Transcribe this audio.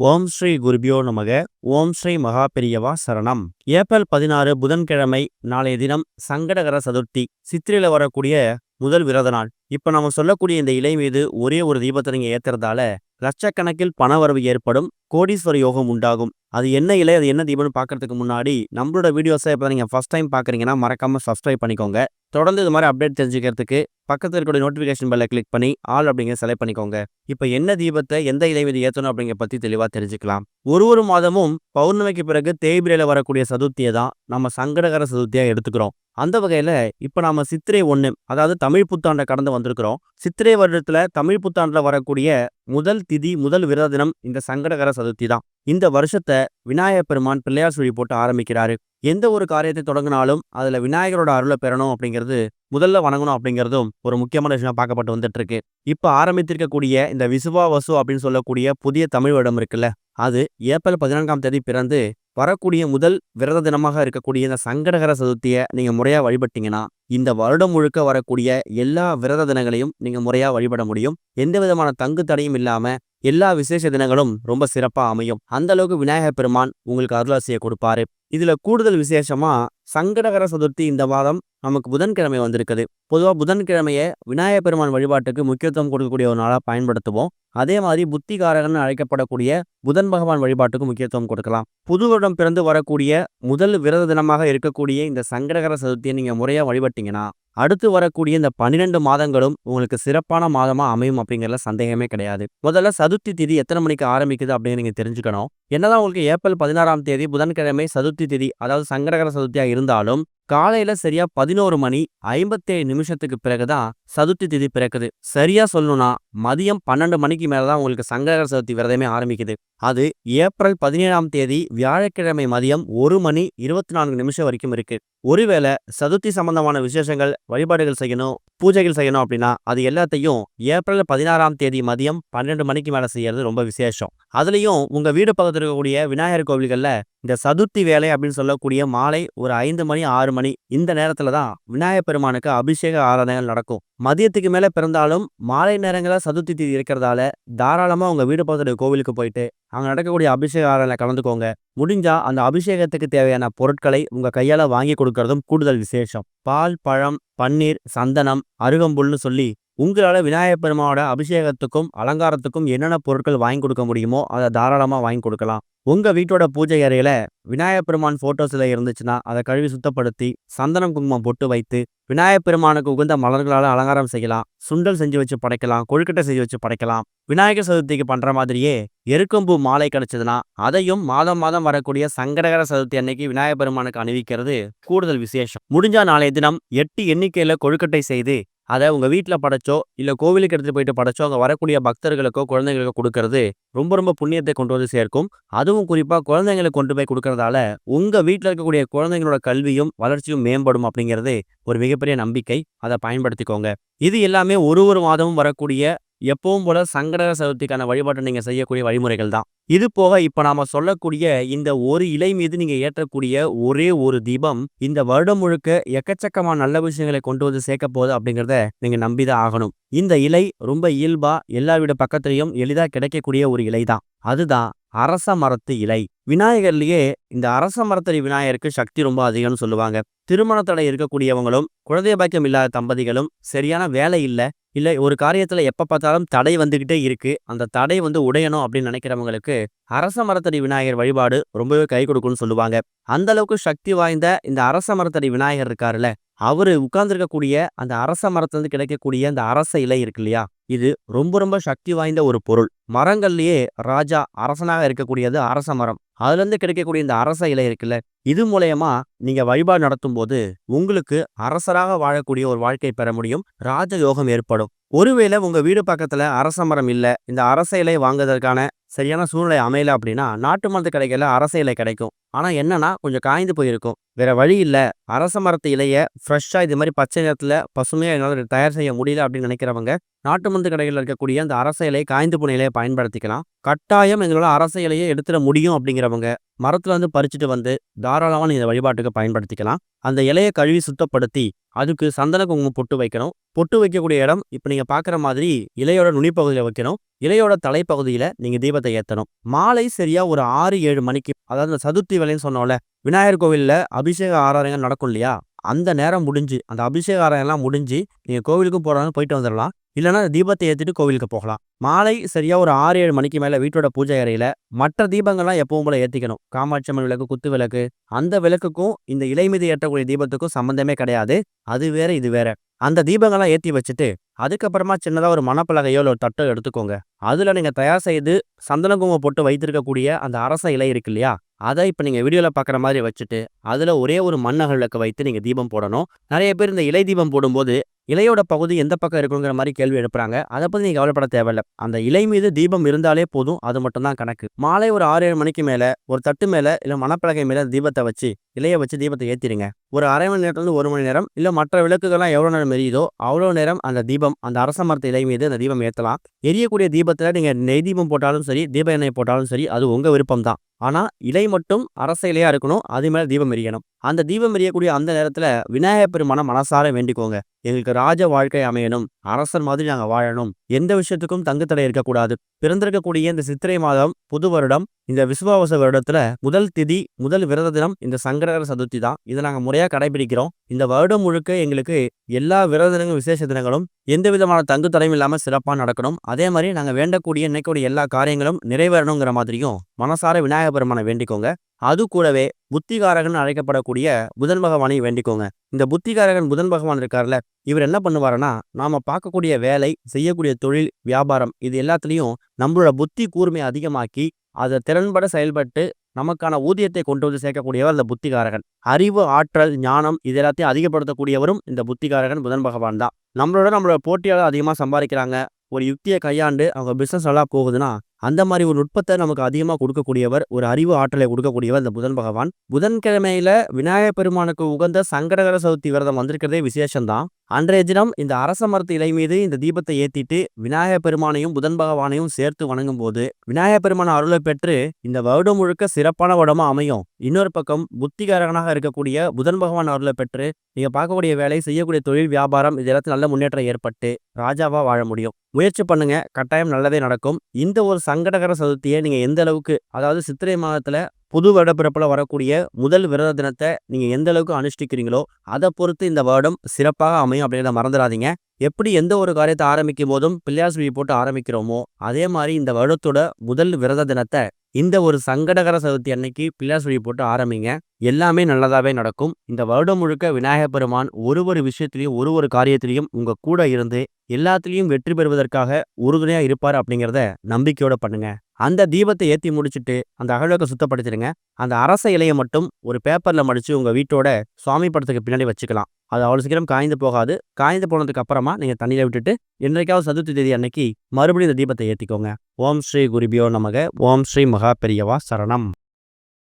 ஓம் ஸ்ரீ குருபியோ நமக. ஓம் ஸ்ரீ மகா பெரியவா சரணம். ஏப்ரல் 16 புதன்கிழமை நாளைய தினம் சங்கடகர சதுர்த்தி. சித்திரையில வரக்கூடிய முதல் விரத நாள். இப்ப நம்ம சொல்லக்கூடிய இந்த இலை மீது ஒரே ஒரு தீபத்தை நீங்க ஏத்துறதால லட்சக்கணக்கில் பணவரவு ஏற்படும், கோடீஸ்வர யோகம் உண்டாகும். அது என்ன இலை, அது என்ன தீபம்னு பார்க்கறதுக்கு முன்னாடி நம்மளோட வீடியோஸை இப்போ நீங்க ஃபர்ஸ்ட் டைம் பார்க்குறீங்கன்னா மறக்காம சப்ஸ்கிரைப் பண்ணிக்கோங்க. தொடர்ந்து இது மாதிரி அப்டேட் தெரிஞ்சுக்கிறதுக்கு பக்கத்தில் இருக்கக்கூடிய நோட்டிஃபிகேஷன் பெல்லை கிளிக் பண்ணி ஆல் அப்படிங்கிற செலக்ட் பண்ணிக்கோங்க. இப்போ என்ன தீபத்தை எந்த இலை மீது ஏற்றணும் அப்படிங்கிற பற்றி தெளிவாக தெரிஞ்சுக்கலாம். ஒரு மாதமும் பௌர்ணமிக்கு பிறகு தேய்பிரையில வரக்கூடிய சதுர்த்தியை தான் நம்ம சங்கடகர சதுர்த்தியாக எடுத்துக்கிறோம். அந்த வகையில் இப்போ நாம சித்திரை 1, அதாவது தமிழ் புத்தாண்டை கடந்து வந்திருக்கிறோம். சித்திரை வருடத்துல தமிழ் புத்தாண்டுல வரக்கூடிய முதல் திதி, முதல் விரத தினம் இந்த சங்கடகர சதுர்த்தி தான். இந்த வருஷத்தை விநாயகப் பெருமான் பிள்ளையார் சுழி போட்டு ஆரம்பிக்கிறாரு. எந்த ஒரு காரியத்தை தொடங்கினாலும் அதுல விநாயகரோட அருளை பெறணும் அப்படிங்கிறது, முதல்ல வணங்கணும் அப்படிங்கிறதும் ஒரு முக்கியமான விஷயம் பார்க்கப்பட்டு வந்துட்டு இருக்கு. இப்ப ஆரம்பித்திருக்கக்கூடிய இந்த விசுவாவசு அப்படின்னு சொல்லக்கூடிய புதிய தமிழ் வருடம் இருக்குல்ல, அது ஏப்ரல் 14ஆம் தேதி பிறந்து வரக்கூடிய முதல் விரத தினமாக இருக்கக்கூடிய இந்த சங்கடகர சதுர்த்தியை நீங்க முறையா வழிபட்டீங்கன்னா இந்த வருடம் முழுக்க வரக்கூடிய எல்லா விரத தினங்களையும் நீங்க முறையா வழிபட முடியும். எந்த விதமான தங்கு தடையும் இல்லாம எல்லா விசேஷ தினங்களும் ரொம்ப சிறப்பா அமையும். அந்த அளவுக்கு விநாயகர் பெருமான் உங்களுக்கு அருளாசியை கொடுப்பாரு. இதுல கூடுதல் விசேஷமா சங்கடகர சதுர்த்தி இந்த வாரம் நமக்கு புதன்கிழமை வந்திருக்குது. பொதுவாக புதன்கிழமையை விநாயகர் பெருமான் வழிபாட்டுக்கு முக்கியத்துவம் கொடுக்கக்கூடிய ஒரு நாளாக பயன்படுத்துவோம். அதே மாதிரி புத்திகாரகன் அழைக்கப்படக்கூடிய புதன் பகவான் வழிபாட்டுக்கு முக்கியத்துவம் கொடுக்கலாம். புது வருடம் பிறந்து வரக்கூடிய முதல் விரத தினமாக இருக்கக்கூடிய இந்த சங்கடகர சதுர்த்தியை நீங்க முறையா வழிபட்டீங்கன்னா அடுத்து வரக்கூடிய இந்த 12 மாதங்களும் உங்களுக்கு சிறப்பான மாதமா அமையும் அப்படிங்கிறதுல சந்தேகமே கிடையாது. முதல்ல சதுர்த்தி திதி எத்தனை மணிக்கு ஆரம்பிக்குது அப்படின்னு நீங்க தெரிஞ்சுக்கணும். என்னதான் உங்களுக்கு ஏப்ரல் 16ஆம் தேதி புதன்கிழமை சதுர்த்தி திதி, அதாவது சங்கடகர சதுர்த்தியா இருந்தாலும் காலையில சரியா 11:57 பிறகுதான் சதுர்த்தி திதி பிறக்குது. சரியா சொல்லணும்னா மதியம் 12 மணிக்கு மேலதான் உங்களுக்கு சங்கடகர சதுர்த்தி விரதமே ஆரம்பிக்குது. அது ஏப்ரல் 17ஆம் தேதி வியாழக்கிழமை மதியம் 1:24 வரைக்கும் இருக்கு. ஒருவேளை சதுர்த்தி சம்பந்தமான விசேஷங்கள், வழிபாடுகள் செய்யணும், பூஜைகள் செய்யணும் அப்படின்னா அது எல்லாத்தையும் ஏப்ரல் 16ஆம் தேதி மதியம் 12 மணிக்கு மேல செய்யறது ரொம்ப விசேஷம். அதுலயும் உங்க வீடு பக்கத்தில் இருக்கக்கூடிய விநாயகர் கோவில்கள்ல இந்த சதுர்த்தி வேலை அப்படின்னு சொல்லக்கூடிய மாலை ஒரு 5 மணி 6 மணி இந்த நேரத்துல தான் விநாயகர் பெருமானுக்கு அபிஷேக ஆராதனைகள் நடக்கும். மதியத்துக்கு மேல பிறந்தாலும் மாலை நேரங்களில் சதுர்த்தி திதி இருக்கிறதால தாராளமா உங்க வீடு பக்கத்துல கோவிலுக்கு போயிட்டு அங்க நடக்கக்கூடிய அபிஷேக ஆராதனை கலந்துக்கோங்க. முடிஞ்சா அந்த அபிஷேகத்துக்கு தேவையான பொருட்களை உங்க கையால வாங்கி கொடுக்கறதும் கூடுதல் விசேஷம். பால், பழம், பன்னீர், சந்தனம், அருகம்புல்னு சொல்லி உங்களால விநாயகர் பெருமானோட அபிஷேகத்துக்கும் அலங்காரத்துக்கும் என்னென்ன பொருட்கள் வாங்கி கொடுக்க முடியுமோ அதை தாராளமா வாங்கி கொடுக்கலாம். உங்க வீட்டோட பூஜை அறையில விநாயகர் பெருமான் போட்டோ சிலை இருந்துச்சுன்னா அதை கழுவி சுத்தப்படுத்தி சந்தனம் குங்குமம் பொட்டு வைத்து விநாயகர் பெருமானுக்கு உகந்த மலர்களால் அலங்காரம் செய்யலாம். சுண்டல் செஞ்சு வச்சு படைக்கலாம், கொழுக்கட்டை செஞ்சு வச்சு படைக்கலாம். விநாயகர் சதுர்த்திக்கு பண்ற மாதிரியே எருக்கம்பூ மாலை கிடைச்சதுன்னா அதையும் மாதம் மாதம் வரக்கூடிய சங்கடகர சதுர்த்தி அன்னைக்கு விநாயகர் பெருமானுக்கு அணிவிக்கிறது கூடுதல் விசேஷம். முடிஞ்சா நாளைய தினம் 8 எண்ணிக்கையில கொழுக்கட்டை செய்து அதை உங்க வீட்டில் படைச்சோ இல்லை கோவிலுக்கு எடுத்துட்டு போயிட்டு படைச்சோ அங்கே வரக்கூடிய பக்தர்களுக்கோ குழந்தைகளுக்கோ கொடுக்கறது ரொம்ப புண்ணியத்தை கொண்டு வந்து சேர்க்கும். அதுவும் குறிப்பாக குழந்தைங்களுக்கு கொண்டு போய் கொடுக்கறதால உங்க வீட்டில் இருக்கக்கூடிய குழந்தைங்களோட கல்வியும் வளர்ச்சியும் மேம்படும் அப்படிங்கிறது ஒரு மிகப்பெரிய நம்பிக்கை. அதை பயன்படுத்திக்கோங்க. இது எல்லாமே ஒரு மாதமும் வரக்கூடிய எப்பவும் போல சங்கடகர சதுர்த்திக்கான வழிபாட்டை நீங்க செய்யக்கூடிய வழிமுறைகள் தான். இது போக இப்ப நாம சொல்லக்கூடிய இந்த ஒரு இலை மீது நீங்க ஏற்றக்கூடிய ஒரே ஒரு தீபம் இந்த வருடம் முழுக்க எக்கச்சக்கமான நல்ல விஷயங்களை கொண்டு வந்து சேர்க்க போகுது அப்படிங்கிறத நீங்க நம்பிதான் ஆகணும். இந்த இலை ரொம்ப இயல்பா எல்லா வீடு பக்கத்திலையும் எளிதா கிடைக்கக்கூடிய ஒரு இலை தான். அதுதான் அரச மரத்து இலை. விநாயகர்லயே இந்த அரச மரத்தடி விநாயகருக்கு சக்தி ரொம்ப அதிகம்னு சொல்லுவாங்க. திருமண தடை இருக்கக்கூடியவங்களும், குழந்தை பாக்கியம் இல்லாத தம்பதிகளும், சரியான வேலை இல்லை ஒரு காரியத்துல எப்ப பார்த்தாலும் தடை வந்துகிட்டே இருக்கு, அந்த தடை உடையணும் அப்படின்னு நினைக்கிறவங்களுக்கு அரச மரத்தடி விநாயகர் வழிபாடு ரொம்பவே கை கொடுக்கும்னு சொல்லுவாங்க. அந்த அளவுக்கு சக்தி வாய்ந்த இந்த அரச மரத்தடி விநாயகர் இருக்காருல்ல, அவரு உட்கார்ந்துருக்கக்கூடிய அந்த அரச மரத்துல கிடைக்கக்கூடிய அந்த அரச இலை இருக்கு இல்லையா, இது ரொம்ப சக்தி வாய்ந்த ஒரு பொருள். மரங்கள்லயே ராஜா அரசனாக இருக்கக்கூடியது அரச மரம். அதுல இருந்து கிடைக்கக்கூடிய இந்த அரச இலை இருக்குல்ல, இது மூலயமா நீங்க வழிபாடு நடத்தும் போது உங்களுக்கு அரசராக வாழக்கூடிய ஒரு வாழ்க்கை பெற முடியும். ராஜயோகம் ஏற்படும். ஒருவேளை உங்க வீடு பக்கத்துல அரச மரம் இல்ல, இந்த அரச இலை வாங்குவதற்கான சரியான சூழ்நிலை அமையல அப்படின்னா நாட்டு மருந்து கடைகள்ல அரச இலை கிடைக்கும். ஆனா என்னன்னா கொஞ்சம் காய்ந்து போயிருக்கும். வேற வழி இல்ல, அரச மரத்து இலைய ஃப்ரெஷ்ஷா இது மாதிரி பச்சை நிறத்துல பசுமையா என்னால தயார் செய்ய முடியல அப்படின்னு நினைக்கிறவங்க நாட்டு மருந்து கடைகளில் இருக்கக்கூடிய அந்த அரச இலை, காய்ந்து போன இலையை பயன்படுத்திக்கலாம். கட்டாயம் எங்களோட அரச இலையை எடுத்துட முடியும் அப்படிங்கிறவங்க மரத்துல பறிச்சுட்டு வந்து தாராளமா இந்த வழிபாட்டுக்கு பயன்படுத்திக்கலாம். அந்த இலையை கழுவி சுத்தப்படுத்தி அதுக்கு சந்தன குங்குமம் பொட்டு வைக்கணும். பொட்டு வைக்கக்கூடிய இடம் இப்ப நீங்க பாக்குற மாதிரி இலையோட நுனிப்பகுதியில வைக்கணும். இலையோட தலைப்பகுதியில நீங்க தீபத்தை ஏத்தணும். மாலை சரியா ஒரு 6-7 மணிக்கு, அதாவது இந்த சதுர்த்தி வேளைன்னு சொன்னோம்ல, விநாயகர் கோவில்ல அபிஷேக ஆராதனைகள் நடக்கும் இல்லையா? அந்த நேரம் முடிஞ்சு, அந்த அபிஷேக ஆராதனைலாம் முடிஞ்சு, நீங்க கோவிலுக்கும் போறனாலும் போயிட்டு வந்துரலாம். இல்லன்னா தீபத்தை ஏத்திட்டு கோவிலுக்கு போகலாம். மாலை சரியா ஒரு 6-7 மணிக்கு மேல வீட்டோட பூஜை அறையில மற்ற தீபங்கள்லாம் எப்பவும் போல ஏத்திக்கணும். காமாட்சி அம்மன் விளக்கு, குத்து விளக்கு, அந்த விளக்குக்கும் இந்த இலை மீது ஏற்றக்கூடிய தீபத்துக்கும் சம்மந்தமே கிடையாது. அது வேற, இது வேற. அந்த தீபங்கள்லாம் ஏத்தி வச்சுட்டு, அதுக்கப்புறமா சின்னதா ஒரு மணப்பலகையோ இல்ல ஒரு தட்டோ எடுத்துக்கோங்க. அதுல நீங்க தயார் செய்து சந்தன குங்குமம் போட்டு வைத்திருக்கக்கூடிய அந்த அரச இலை இருக்கு இல்லையா? அத இப்ப நீங்க வீடியோல பார்க்குற மாரி வச்சுட்டு, அதுல ஒரே ஒரு மண் அகல் விளக்க வைத்து நீங்க தீபம் போடணும். நெறைய பேர் இந்த இலை தீபம் போடும்போது, இலையோட பகுதி எந்த பக்கம் இருக்குங்கிற மாரி கேள்வி எழுப்புறாங்க. அத பத்தி நீங்க கவலைப்பட தேவையில்ல. அந்த இலை மீது தீபம் இருந்தாலே போதும். அது மட்டும் தான் கணக்கு. மாலை ஒரு 6-7 மணிக்கு மேல ஒரு தட்டு மேல இல்ல மணப்பலகை மேல தீபத்த வச்சு, இலைய வச்சு தீபத்த ஏத்திருங்க. ஒரு 1/2 மணி நேரத்திலிருந்து 1 மணி நேரம், இல்ல மற்ற விளக்குகள்லாம் எவ்வளோ நேரம் எரியுதோ, அவ்வளோ நேரம் அந்த தீபம், அந்த அரச மரத்து இலை மீது அந்த தீபம் ஏத்தலாம். எரியக்கூடிய தீபத்துல நீங்க நெய் தீபம் போட்டாலும் சரி, தீப எண்ணெய் போட்டாலும் சரி, அது உங்க விருப்பம் தான். ஆனா, இலை மட்டும் அரச இலையா இருக்கணும். அது மேல தீபம் எரியணும். அந்த தீபம் எரியக்கூடிய அந்த நேரத்துல விநாயகப் பெருமான மனசார வேண்டிக்கோங்க. எங்களுக்கு ராஜ வாழ்க்கை அமையணும். அரசர் மாதிரி நாங்க வாழணும். எந்த விஷயத்துக்கும் தங்கு தடை இருக்கக்கூடாது. பிறந்திருக்கக்கூடிய இந்த சித்திரை மாதம், புது வருடம், இந்த விசுவாவச வருடத்துல முதல் திதி, முதல் விரத தினம் இந்த சங்கடகர சதுர்த்தி தான். இதை நாங்க முறையா கடைபிடிக்கிறோம். இந்த வருடம் முழுக்க எங்களுக்கு எல்லா விரத தினங்களும், விசேஷ தினங்களும் எந்த விதமான தங்கு தடையும் இல்லாம சிறப்பா நடக்கணும். அதே மாதிரி நாங்க வேண்டக்கூடிய நினைக்கக்கூடிய எல்லா காரியங்களும் நிறைவேறணுங்கிற மாதிரியும் மனசார விநாயகப் பெருமானை வேண்டிக்கோங்க. அது கூடவே புத்திகாரகன் அழைக்கப்படக்கூடிய புதன் பகவானை வேண்டிக்கோங்க. இந்த புத்திகாரகன் புதன் பகவான் இருக்கார்ல, இவர் என்ன பண்ணுவாருன்னா, நாம பார்க்கக்கூடிய வேலை, செய்யக்கூடிய தொழில், வியாபாரம் இது எல்லாத்துலயும் நம்மளோட புத்தி கூர்மையை அதிகமாக்கி, அதை திறன்பட செயல்பட்டு நமக்கான ஊதியத்தை கொண்டு வந்து சேர்க்கக்கூடியவர் அந்த புத்திகாரகன். அறிவு, ஆற்றல், ஞானம் இது எல்லாத்தையும் அதிகப்படுத்தக்கூடியவரும் இந்த புத்திகாரகன் புதன் பகவான் தான். நம்மளோட போட்டியாளர் அதிகமா சம்பாதிக்கிறாங்க. ஒரு யுக்தியை கையாண்டு அவங்க பிசினஸ் நல்லா போகுதுன்னா, அந்த மாதிரி ஒரு நுட்பத்தை நமக்கு அதிகமா கொடுக்கக்கூடியவர், ஒரு அறிவு ஆற்றலை கொடுக்கக்கூடியவர் இந்த புதன் பகவான். புதன்கிழமையில விநாயகப் பெருமானுக்கு உகந்த சங்கடகர சதுர்த்தி விரதம் வந்திருக்கிறதே விசேஷம்தான். அன்றைய தினம் இந்த அரச மரத்து இலை மீது இந்த தீபத்தை ஏத்திட்டு விநாயகப் பெருமானையும் புதன் பகவானையும் சேர்த்து வணங்கும் போது விநாயகப் பெருமான அருளை பெற்று இந்த வருடம் முழுக்க சிறப்பான வருடமா அமையும். இன்னொரு பக்கம் புத்திகாரகனாக இருக்கக்கூடிய புதன் பகவான் அருளை பெற்று நீங்க பார்க்கக்கூடிய வேலை, செய்யக்கூடிய தொழில், வியாபாரம் இது எல்லாத்தையும் நல்ல முன்னேற்றம் ஏற்பட்டு ராஜாவா வாழ முடியும். முயற்சி பண்ணுங்க, கட்டாயம் நல்லதே நடக்கும். இந்த ஒரு சங்கடகர சதுர்த்தியை நீங்க எந்த அளவுக்கு, அதாவது சித்திரை மாதத்துல புது வருடப்பிறப்புல வரக்கூடிய முதல் விரத தினத்தை நீங்க எந்த அளவுக்கு அனுஷ்டிக்கிறீங்களோ அதை பொறுத்து இந்த வருடம் சிறப்பாக அமையும் அப்படிங்கிறத மறந்துடாதீங்க. எப்படி எந்த ஒரு காரியத்தை ஆரம்பிக்கும் போதும் பிள்ளையார் சுழி போட்டு ஆரம்பிக்கிறோமோ, அதே மாதிரி இந்த வருடத்தோட முதல் விரத தினத்தை இந்த ஒரு சங்கடகர சதுர்த்தி அன்னைக்கு பிள்ளையார் சுழி போட்டு ஆரம்பிங்க. எல்லாமே நல்லதாவே நடக்கும். இந்த வருடம் முழுக்க விநாயகப் பெருமான் ஒரு விஷயத்திலையும், ஒரு காரியத்திலையும் உங்க கூட இருந்து எல்லாத்திலையும் வெற்றி பெறுவதற்காக உறுதுணையா இருப்பார் அப்படிங்கிறத நம்பிக்கையோட பண்ணுங்க. அந்த தீபத்தை ஏத்தி முடிச்சுட்டு அந்த அகழ்விளக்க சுத்தப்படுத்திடுங்க. அந்த அரச இலையை மட்டும் ஒரு பேப்பர்ல மடிச்சு உங்க வீட்டோட சுவாமி படத்துக்கு பின்னாடி வச்சுக்கலாம். அது அவ்வளவு சீக்கிரம் காய்ந்து போகாது. காய்ந்து போனதுக்கு அப்புறமா நீங்க தண்ணியில விட்டுட்டு என்றைக்காவது சதுர்த்தி தேதி அன்னைக்கு மறுபடியும் இந்த தீபத்தை ஏத்திக்கோங்க. ஓம் ஸ்ரீ குருபியோ நமக. ஓம் ஸ்ரீ மகா பெரியவா சரணம்.